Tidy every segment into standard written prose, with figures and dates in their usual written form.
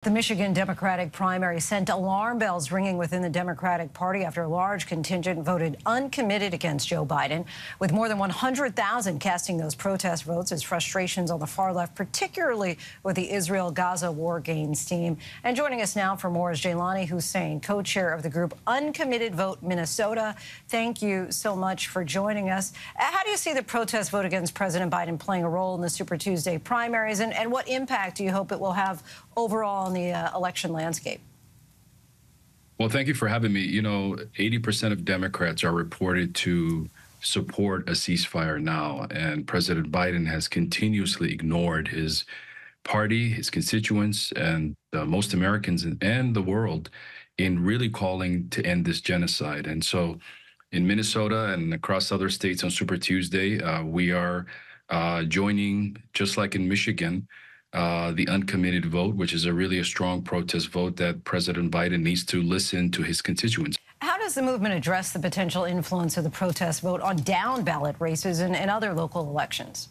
The Michigan Democratic primary sent alarm bells ringing within the Democratic Party after a large contingent voted uncommitted against Joe Biden, with more than 100,000 casting those protest votes as frustrations on the far left, particularly with the Israel-Gaza war gains steam. And joining us now for more is Jaylani Hussein, co-chair of the group Uncommitted Vote Minnesota. Thank you so much for joining us. How do you see the protest vote against President Biden playing a role in the Super Tuesday primaries, and what impact do you hope it will have overall on the election landscape? Well, thank you for having me. You know, 80% of Democrats are reported to support a ceasefire now, and President Biden has continuously ignored his party, his constituents, and most Americans and the world in really calling to end this genocide. And so in Minnesota and across other states on Super Tuesday, we are joining, just like in Michigan, the uncommitted vote, which is really a strong protest vote that President Biden needs to listen to his constituents. How does the movement address the potential influence of the protest vote on down ballot races and other local elections?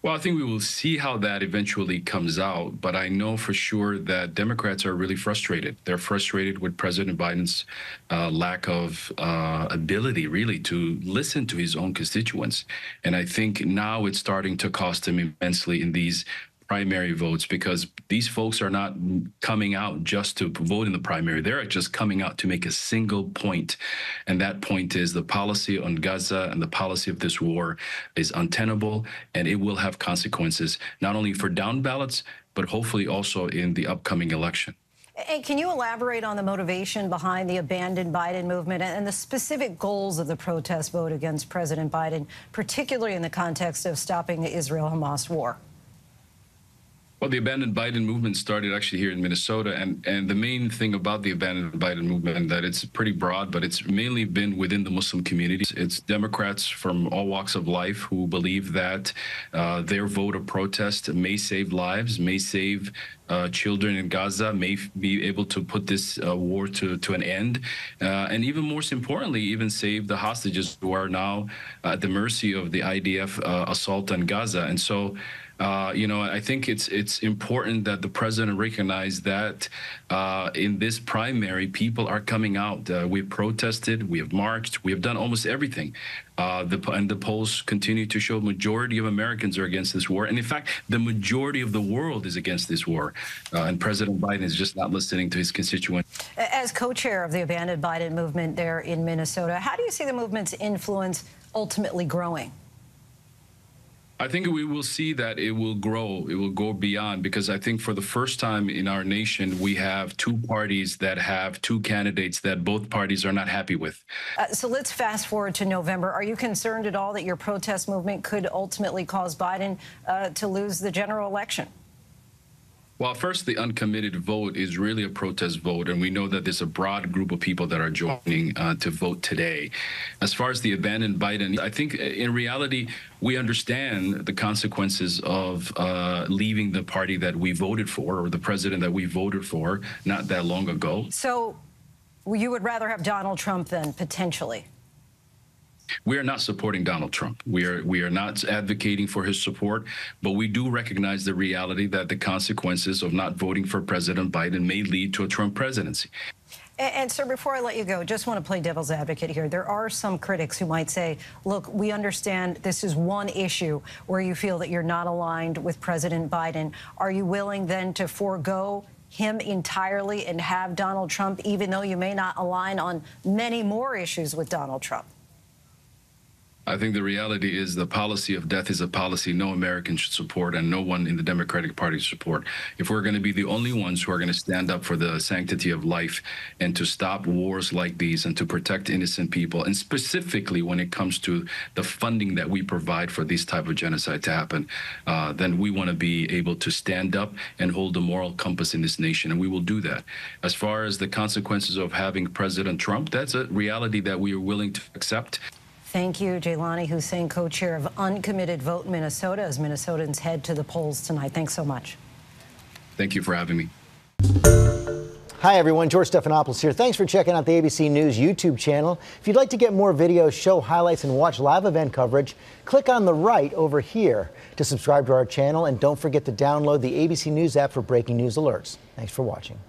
Well, I think we will see how that eventually comes out, but I know for sure that Democrats are really frustrated. They're frustrated with President Biden's lack of ability, really, to listen to his own constituents. And I think now it's starting to cost him immensely in these primary votes, because these folks are not coming out just to vote in the primary. They're just coming out to make a single point. And that point is the policy on Gaza and the policy of this war is untenable, and it will have consequences, not only for down ballots, but hopefully also in the upcoming election. And can you elaborate on the motivation behind the Abandon Biden movement and the specific goals of the protest vote against President Biden, particularly in the context of stopping the Israel-Hamas war? Well, the Abandon Biden movement started actually here in Minnesota, and the main thing about the Abandon Biden movement that it's pretty broad, but it's mainly been within the Muslim community. It's Democrats from all walks of life who believe that their vote of protest may save lives, may save children in Gaza, may be able to put this war to an end, and even more importantly, even save the hostages who are now at the mercy of the IDF assault on Gaza. And so, you know, I think it's important that the president recognize that in this primary, people are coming out. We've protested, we have marched, we have done almost everything. And the polls continue to show majority of Americans are against this war. And in fact, the majority of the world is against this war. And President Biden is just not listening to his constituents. As co-chair of the Abandoned Biden movement there in Minnesota, how do you see the movement's influence ultimately growing? I think we will see that it will grow. It will go beyond, because I think for the first time in our nation, we have two parties that have two candidates that both parties are not happy with. So let's fast forward to November. Are you concerned at all that your protest movement could ultimately cause Biden to lose the general election? Well, first, the uncommitted vote is really a protest vote, and we know that there's a broad group of people that are joining to vote today. As far as the Abandoned Biden, I think in reality, we understand the consequences of leaving the party that we voted for, or the president that we voted for not that long ago. So you would rather have Donald Trump then, potentially? We are not supporting Donald Trump. We are not advocating for his support, but we do recognize the reality that the consequences of not voting for President Biden may lead to a Trump presidency. And sir, before I let you go, just want to play devil's advocate here. There are some critics who might say, look, we understand this is one issue where you feel that you're not aligned with President Biden. Are you willing then to forego him entirely and have Donald Trump, even though you may not align on many more issues with Donald Trump? I think the reality is the policy of death is a policy no American should support, and no one in the Democratic Party should support. If we're going to be the only ones who are going to stand up for the sanctity of life and to stop wars like these and to protect innocent people, and specifically when it comes to the funding that we provide for these type of genocide to happen, then we want to be able to stand up and hold the moral compass in this nation, and we will do that. As far as the consequences of having President Trump, that's a reality that we are willing to accept. Thank you, Jaylani Hussein, co-chair of Uncommitted Vote Minnesota, as Minnesotans head to the polls tonight. Thanks so much. Thank you for having me. Hi, everyone. George Stephanopoulos here. Thanks for checking out the ABC News YouTube channel. If you'd like to get more videos, show highlights, and watch live event coverage, click on the right over here to subscribe to our channel. And don't forget to download the ABC News app for breaking news alerts. Thanks for watching.